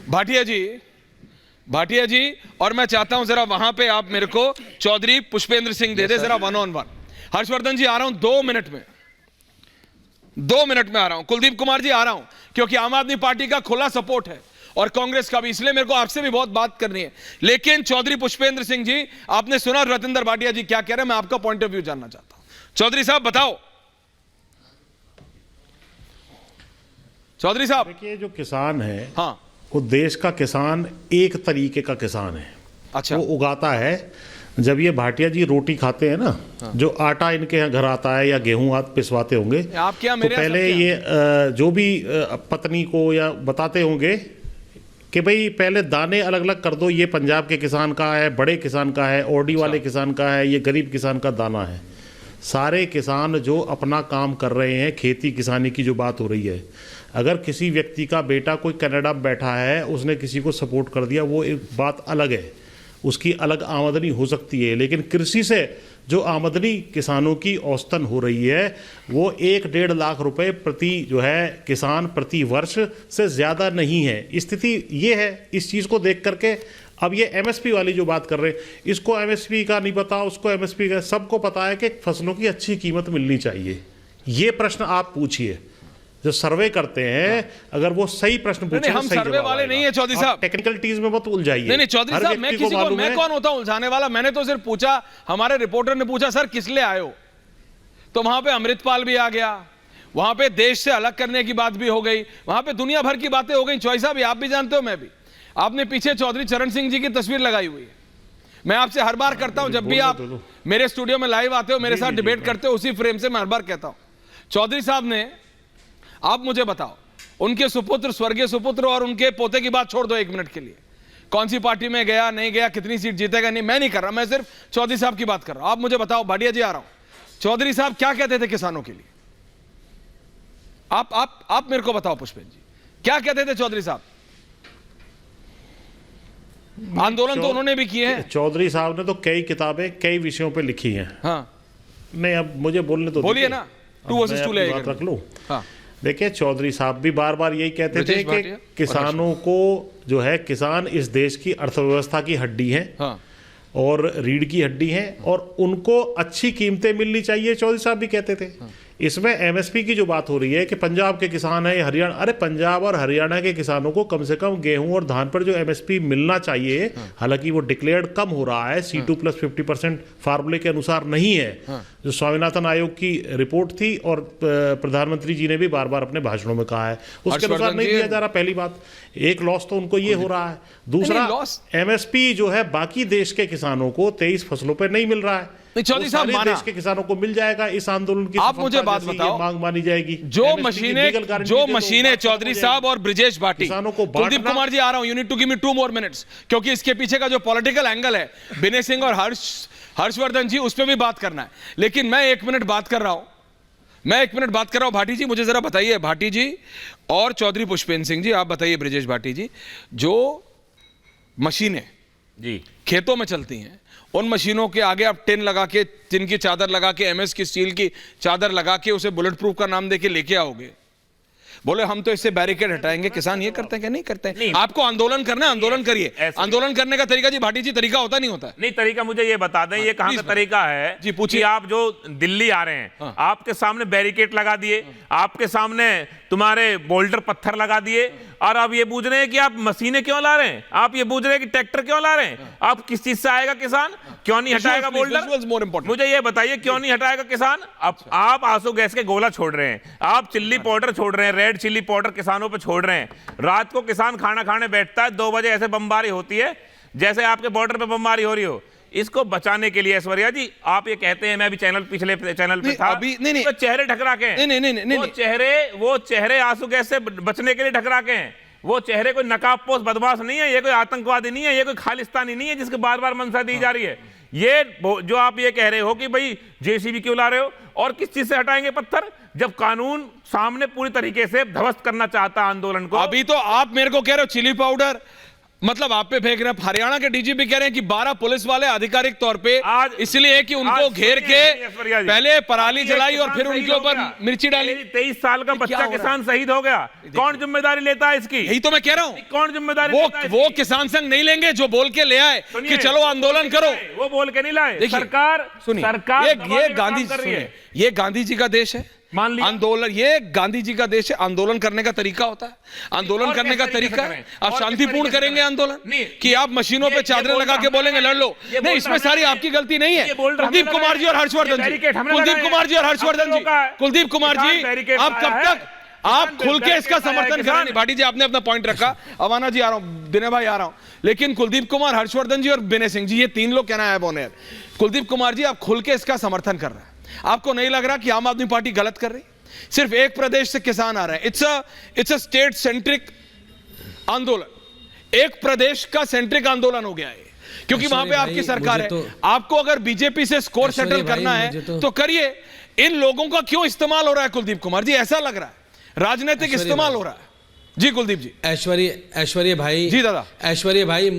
भाटिया जी, और मैं चाहता हूं जरा वहां पे आप मेरे को चौधरी पुष्पेंद्र सिंह दे दे जरा 1-on-1। हर्षवर्धन जी आ रहा हूं 2 मिनट में, 2 मिनट में आ रहा हूं। कुलदीप कुमार जी आ रहा हूं, क्योंकि आम आदमी पार्टी का खुला सपोर्ट है और कांग्रेस का भी, इसलिए मेरे को आपसे भी बहुत बात करनी है। लेकिन चौधरी पुष्पेंद्र सिंह जी, आपने सुना रतिंदर भाटिया जी क्या कह रहे हैं, मैं आपका पॉइंट ऑफ व्यू जानना चाहता हूं। चौधरी साहब बताओ। चौधरी साहब, देखिए जो किसान है, हाँ, वो देश का किसान एक तरीके का किसान है। अच्छा, वो उगाता है। जब ये भाटिया जी रोटी खाते हैं ना, हाँ, जो आटा इनके यहाँ घर आता है या गेहूं पिसवाते होंगे, आप क्या तो मेरे पहले ये जो भी पत्नी को या बताते होंगे कि भाई पहले दाने अलग अलग कर दो, ये पंजाब के किसान का है, बड़े किसान का है, ओडी वाले किसान का है, ये गरीब किसान का दाना है। सारे किसान जो अपना काम कर रहे हैं, खेती किसानी की जो बात हो रही है, अगर किसी व्यक्ति का बेटा कोई कनाडा में बैठा है, उसने किसी को सपोर्ट कर दिया, वो एक बात अलग है, उसकी अलग आमदनी हो सकती है। लेकिन कृषि से जो आमदनी किसानों की औसतन हो रही है, वो 1-1.5 लाख रुपए प्रति जो है किसान प्रति वर्ष से ज़्यादा नहीं है। स्थिति ये है। इस चीज़ को देख करके अब ये एमएसपी वाली जो बात कर रहे हैं, इसको एमएसपी का नहीं पता, उसको एमएसपी का, सबको पता है कि फसलों की अच्छी कीमत मिलनी चाहिए। ये प्रश्न आप पूछिए, जो सर्वे करते हैं, अगर वो सही प्रश्न पूछे, हम सर्वे वाले नहीं है चौधरी साहब, टेक्निकलिटीज में मत उलझाइए। नहीं चौधरी साहब, मैं कौन होता हूं उलझाने वाला? मैंने तो सिर्फ पूछा, हमारे रिपोर्टर ने पूछा सर किस लिए आए हो, तो वहां पे अमृतपाल भी आ गया, वहां पे देश से अलग करने की बात भी हो गई, वहां पे दुनिया भर की बातें हो गई। चौधरी साहब, आप भी जानते हो, मैं भी, आपने पीछे चौधरी चरण सिंह जी की तस्वीर लगाई हुई है। मैं आपसे हर बार करता हूं, जब भी आप मेरे स्टूडियो में लाइव आते हो, मेरे साथ डिबेट करते हो, उसी फ्रेम से मैं हर बार कहता हूं, चौधरी साहब ने, आप मुझे बताओ, उनके सुपुत्र, स्वर्गीय सुपुत्र और उनके पोते की बात छोड़ दो 1 मिनट के लिए, कौन सी पार्टी में गया, नहीं गया, कितनी सीट जीतेगा, नहीं, मैं नहीं कर रहा, मैं सिर्फ चौधरी साहब की बात कर रहा हूं। आप मुझे बताओ, भाटिया जी आ रहा हूं, चौधरी साहब क्या कहते थे किसानों के लिए? आप मेरे को बताओ पुष्पेंद्र जी, क्या कहते थे चौधरी साहब? आंदोलन तो उन्होंने भी किए हैं। चौधरी साहब ने तो कई किताबें कई विषयों पे लिखी हैं। हाँ, नहीं, अब मुझे बोलने तो बोलिए ना, 2 वर्सेस 2 ले रख लूं। हाँ, देखिए चौधरी साहब भी बार बार यही कहते थे कि किसानों को जो है, किसान इस देश की अर्थव्यवस्था की हड्डी है, हाँ, और रीढ़ की हड्डी है, और उनको अच्छी कीमतें मिलनी चाहिए, चौधरी साहब भी कहते थे। इसमें एमएसपी की जो बात हो रही है कि पंजाब के किसान है, हरियाणा, अरे पंजाब और हरियाणा के किसानों को कम से कम गेहूं और धान पर जो एमएसपी मिलना चाहिए, हालांकि वो डिक्लेयर्ड कम हो रहा है, C2+50% फार्मूले के अनुसार नहीं है, जो स्वामीनाथन आयोग की रिपोर्ट थी और प्रधानमंत्री जी ने भी बार बार अपने भाषणों में कहा है, उसके अनुसार नहीं दिया जा रहा। पहली बात, एक लॉस तो उनको ये हो रहा है। दूसरा, एमएसपी जो है बाकी देश के किसानों को 23 फसलों पर नहीं मिल रहा है। चौधरी साहब, देश के किसानों को मिल जाएगा। इस आंदोलन की आप मुझे बात बताओ, मांग मानी जाएगी। जो मशीनें चौधरी साहब और ब्रिजेश भाटी, कुलदीप कुमार जी आ रहा हूं, you need to give me 2 more minutes, क्योंकि इसके पीछे का जो पॉलिटिकल एंगल है, विनय सिंह और हर्षवर्धन जी, उस पर भी बात करना है। लेकिन मैं 1 मिनट बात कर रहा हूं, भाटी जी मुझे जरा बताइए, भाटी जी और चौधरी पुष्पेंद्र सिंह जी, आप बताइए ब्रिजेश भाटी जी, जो मशीनें जी खेतों में चलती हैं, उन मशीनों के आगे आप टिन लगा के, टिन की चादर लगा के, एमएस की स्टील की चादर लगा के, उसे बुलेट प्रूफ का नाम देके लेके आओगे, बोले हम तो इससे बैरिकेड हटाएंगे। किसान ये करते हैं कि नहीं करते हैं? आपको आंदोलन करना है, आंदोलन करिए। आंदोलन करने का तरीका जी भाटी जी, तरीका होता नहीं होता है? नहीं, तरीका मुझे ये बता दें, ये कहां का तरीका है जी, पूछिए। आप जो दिल्ली आ रहे हैं, आपके सामने बैरिकेड लगा दिए, आपके सामने तुम्हारे बोल्डर पत्थर लगा दिए, और आप ये पूछ रहे हैं कि आप मशीनें क्यों ला रहे हैं, आप ये पूछ रहे हैं कि ट्रैक्टर क्यों ला रहे हैं। आप किस चीज से आएगा किसान? क्यों नहीं हटाएगा बोल्डर? मुझे ये बताइए, क्यों नहीं हटाएगा किसान? अब आप आंसू गैस के गोला छोड़ रहे हैं, आप चिल्ली पाउडर छोड़ रहे हैं, रेड चिल्ली पाउडर किसानों पे छोड़ रहे हैं। रात को किसान खाना खाने बैठता है, 2 बजे ऐसे बमबारी होती है जैसे आपके बॉर्डर पे बमबारी हो रही हो। इसको बचाने के लिए ऐश्वर्या जी, आप ये कहते हैं, मैं भी पिछले चैनल पे था, नहीं, तो चेहरे ढकरा के हैं, वो चेहरे आंसू गैस से बचने के लिए ढकरा के हैं। वो चेहरे कोई नकाबपोश बदमाश नहीं है, ये कोई आतंकवादी नहीं है, ये कोई खालिस्तानी नहीं है जिसके बार बार मंशा दी जा रही है। ये जो आप ये कह रहे हो कि भाई जेसीबी क्यों ला रहे हो, और किस चीज से हटाएंगे पत्थर, जब कानून सामने पूरी तरीके से ध्वस्त करना चाहता है आंदोलन को। अभी तो आप मेरे को कह रहे हो चिली पाउडर, मतलब आप पे फेंक रहे हैं। हरियाणा के डीजीपी कह रहे हैं कि 12 पुलिस वाले आधिकारिक तौर पे आज इसलिए कि उनको घेर के पहले पराली जलाई और फिर उनके ऊपर मिर्ची डाली। 23 साल का बच्चा किसान शहीद हो गया, कौन जिम्मेदारी लेता है इसकी? यही तो मैं कह रहा हूं, कौन जिम्मेदारी लेता है? वो किसान संघ नहीं लेंगे जो बोल के ले आए कि चलो आंदोलन करो। वो बोल के नहीं लाए। सरकार ये गांधी, सुनिए, ये गांधी जी का देश है। मान लिया आंदोलन, ये गांधी जी का देश है। आंदोलन करने का तरीका होता है, आंदोलन करने का तरीका है। आप शांतिपूर्ण करेंगे आंदोलन कि आप मशीनों पे चादरें लगा के बोलेंगे लड़ लो? नहीं, इसमें सारी आपकी गलती नहीं है। कुलदीप कुमार जी और हर्षवर्धन जी, कुलदीप कुमार जी और हर्षवर्धन जी, कुलदीप कुमार जी, आप कब तक आप खुल के इसका समर्थन करेंगे? भाटी जी आपने अपना पॉइंट रखा, अवाना जी आ रहा हूं, दिने भाई आ रहा हूं, लेकिन कुलदीप कुमार, हर्षवर्धन जी और विनय सिंह जी, ये 3 लोग कहना है बोने। कुलदीप कुमार जी, आप खुल के इसका समर्थन कर रहे हैं। आपको नहीं लग रहा कि आम आदमी पार्टी गलत कर रही? सिर्फ एक प्रदेश से किसान आ रहे हैं। इट्स अ स्टेट सेंट्रिक आंदोलन, एक प्रदेश का सेंट्रिक आंदोलन हो गया है, क्योंकि वहां पे आपकी सरकार है। आपको अगर बीजेपी से स्कोर सेटल करना है तो करिए। इन लोगों का क्यों इस्तेमाल हो रहा है कुलदीप कुमार जी? ऐसा लग रहा है राजनीतिक इस्तेमाल हो रहा है। जी कुलदीप जी। ऐश्वर्य भाई जी दादा। ऐश्वर्य भाई,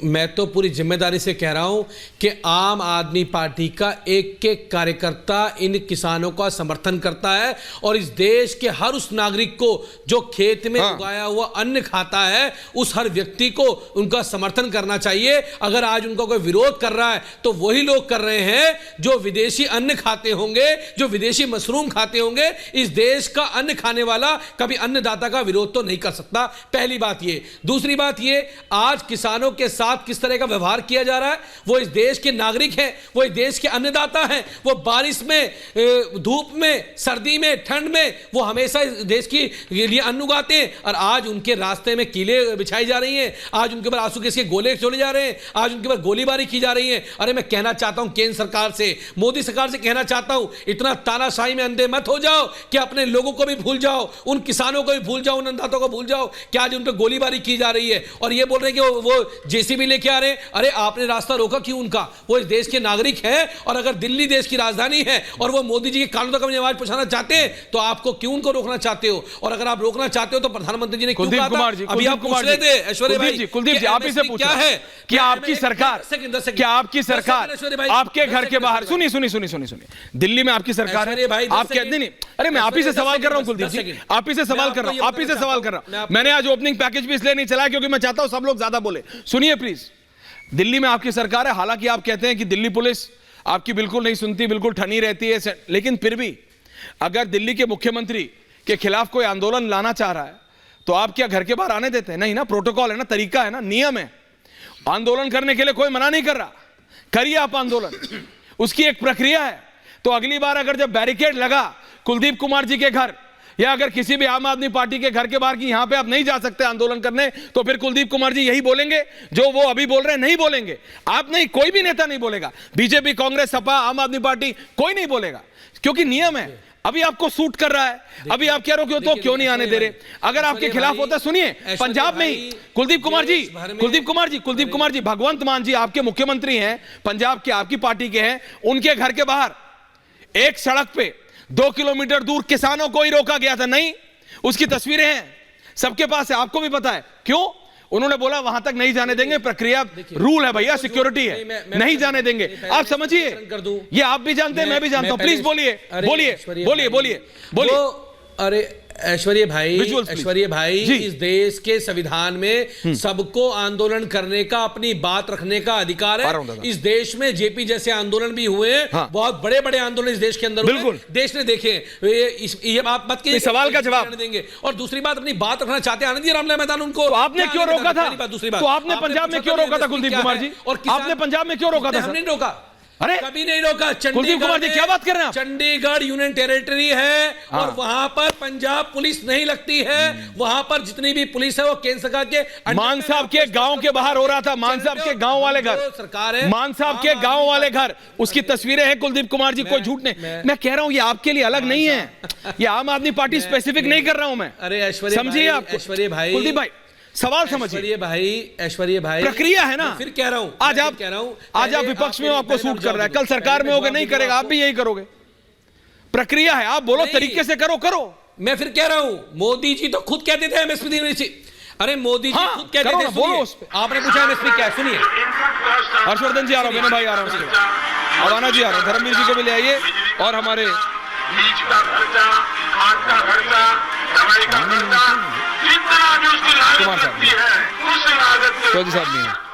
मैं तो पूरी जिम्मेदारी से कह रहा हूं कि आम आदमी पार्टी का एक एक कार्यकर्ता इन किसानों का समर्थन करता है और इस देश के हर उस नागरिक को जो खेत में उगाया हुआ अन्न खाता है, उस हर व्यक्ति को उनका समर्थन करना चाहिए। अगर आज उनका कोई विरोध कर रहा है तो वही लोग कर रहे हैं जो विदेशी अन्न खाते होंगे, जो विदेशी मशरूम खाते होंगे। इस देश का अन्न खाने वाला कभी अन्नदाता का विरोध तो नहीं कर सकता, पहली बात ये। दूसरी बात ये, आज किसानों के साथ किस तरह का व्यवहार किया जा रहा है। वो इस देश के नागरिक हैं, वो इस देश के अन्नदाता हैं। वो बारिश में, धूप में, सर्दी में, ठंड में वो हमेशा इस देश के लिए अन्न उगाते हैं। और आज उनके रास्ते में कीले बिछाई जा रही हैं, आज उनके ऊपर आंसू गैस के गोले छोड़े जा रहे हैं, आज उनके ऊपर गोलीबारी की जा रही है। अरे मैं कहना चाहता हूं केंद्र सरकार से, मोदी सरकार से कहना चाहता हूं, इतना तानाशाही में अंधे मत हो जाओ कि अपने लोगों को भी भूल जाओ, उन किसानों को भी भूल जाओ, उन अन्नदाताओं को भूल जाओ कि आज उन पर गोलीबारी की जा रही है। और ये बोल रहे हैं कि वो जेसीबी लेके आ रहे हैं। अरे आपने रास्ता रोका क्यों उनका? वो इस देश के नागरिक हैं और अगर दिल्ली देश की राजधानी है और वो मोदी जी के कानून तक अपनी आवाज पहुंचाना चाहते हैं तो आपको क्यों उनको रोकना चाहते हो? और अगर आप रोकना चाहते हो तो प्रधानमंत्री जी ने क्यों कहा था? अभी आप पूछ रहे थे ऐश्वर्य भाई, कुलदीप जी आप ही से पूछा है कि आपकी सरकार, क्या आपकी सरकार आपके घर के बाहर, सुनिए, दिल्ली में आपकी सरकार है, आप कहते नहीं। अरे मैं आप ही से सवाल कर रहा हूं कुलदीप जी, आप ही से सवाल कर रहा हूं, आप ही से सवाल कर रहा हूं। मैंने आज ओपनिंग पैकेज भी इसलिए नहीं चलाया क्योंकि मैं चाहता हूं सब लोग ज्यादा बोले। सुनिए प्लीज, दिल्ली में आपकी सरकार है, हालांकि आप कहते हैं कि दिल्ली पुलिस आपकी बिल्कुल नहीं सुनती, बिल्कुल ठनी रहती है, लेकिन फिर भी अगर दिल्ली के मुख्यमंत्री के खिलाफ कोई आंदोलन लाना चाह रहा है तो आप क्या घर के बाहर आने देते हैं? नहीं ना, प्रोटोकॉल है ना, तरीका है ना, नियम है। आंदोलन करने के लिए कोई मना नहीं कर रहा, करिए आप आंदोलन, उसकी एक प्रक्रिया है। तो अगली बार अगर जब बैरिकेड लगा कुलदीप कुमार जी के घर या अगर किसी भी आम आदमी पार्टी के घर के बाहर की यहां पे आप नहीं जा सकते आंदोलन करने, तो फिर कुलदीप कुमार जी यही बोलेंगे जो वो अभी बोल रहे हैं? नहीं बोलेंगे। आप नहीं, कोई भी नेता नहीं बोलेगा, बीजेपी, कांग्रेस, सपा, आम आदमी पार्टी, कोई नहीं बोलेगा, क्योंकि नियम है। अभी आपको सूट कर रहा है, अभी आप कह रहे हो तो क्यों नहीं आने दे रहे? अगर आपके खिलाफ होता, सुनिए, पंजाब में ही कुलदीप कुमार जी, भगवंत मान जी आपके मुख्यमंत्री हैं, पंजाब के आपकी पार्टी के हैं, उनके घर के बाहर एक सड़क पे 2 किलोमीटर दूर किसानों को ही रोका गया था। नहीं, उसकी तस्वीरें हैं, सबके पास है, आपको भी पता है क्यों? उन्होंने बोला वहां तक नहीं जाने देंगे, प्रक्रिया, रूल है भैया, सिक्योरिटी है, नहीं जाने देंगे। आप समझिए, ये आप भी जानते हैं, मैं भी जानता हूं। प्लीज बोलिए। अरे ऐश्वर्य भाई, इस देश के संविधान में सबको आंदोलन करने का, अपनी बात रखने का अधिकार है। इस देश में जेपी जैसे आंदोलन भी हुए हैं, हाँ। बहुत बड़े बड़े आंदोलन इस देश के अंदर हुए, देश ने देखे। ये बात मत कीजिए, सवाल का जवाब देंगे। और दूसरी बात, अपनी बात रखना चाहते हैं, आने दिए रामलीला मैदान उनको। तो आपने क्यों रोका था? दूसरी बात, तो आपने पंजाब में क्यों रोका था कुलदीप कुमार जी? और आपने पंजाब में क्यों रोका था? हमने रोका, अरे कभी नहीं रोका। कुलदीप कुमार जी क्या बात कर रहे हैं? चंडीगढ़ यूनियन टेरिटरी है, हाँ। और वहां पर पंजाब पुलिस नहीं लगती है। वहां पर जितनी भी पुलिस है वो केंद्र सरकार के। मान साहब के गांव के बाहर हो रहा था, मान साहब के गांव वाले घर, सरकार है, मान साहब के गांव वाले घर, उसकी तस्वीरें हैं कुलदीप कुमार जी, कोई झूठ नहीं। मैं कह रहा हूं ये आपके लिए अलग नहीं है, ये आम आदमी पार्टी स्पेसिफिक नहीं कर रहा हूं मैं। अरे ऐश्वर्य, समझिए आप, ऐश्वर्य भाई, कुलदीप भाई सवाल समझिए। ऐश्वर्य भाई, प्रक्रिया है ना, फिर कह रहा हूं, आज आप विपक्ष में आपको सूट कर रहा है, कल सरकार में होगे नहीं करेगा, आप भी यही करोगे। प्रक्रिया है, आप बोलो तरीके से करो। मैं फिर कह रहा हूं, मोदी जी तो खुद कहते थे एमएसपी अरे मोदी जी हाँ, खुद कहते करो थे, ना, बोलो सुनिए। उस पे। आपने पूछा एमएसपी क्या है, सुनिए। हर्षवर्धन जी आ रहा हूँ, भाई आ रहा हूँ, अवाना जी आ रहा हूँ, धर्मवीर जी को भी ले आइए और हमारे बीज का खर्चा, खाद का खर्चा, दवाई का खर्चा, जितना भी उसकी लागत लगती है, उस लागत चौधरी साहब नहीं है।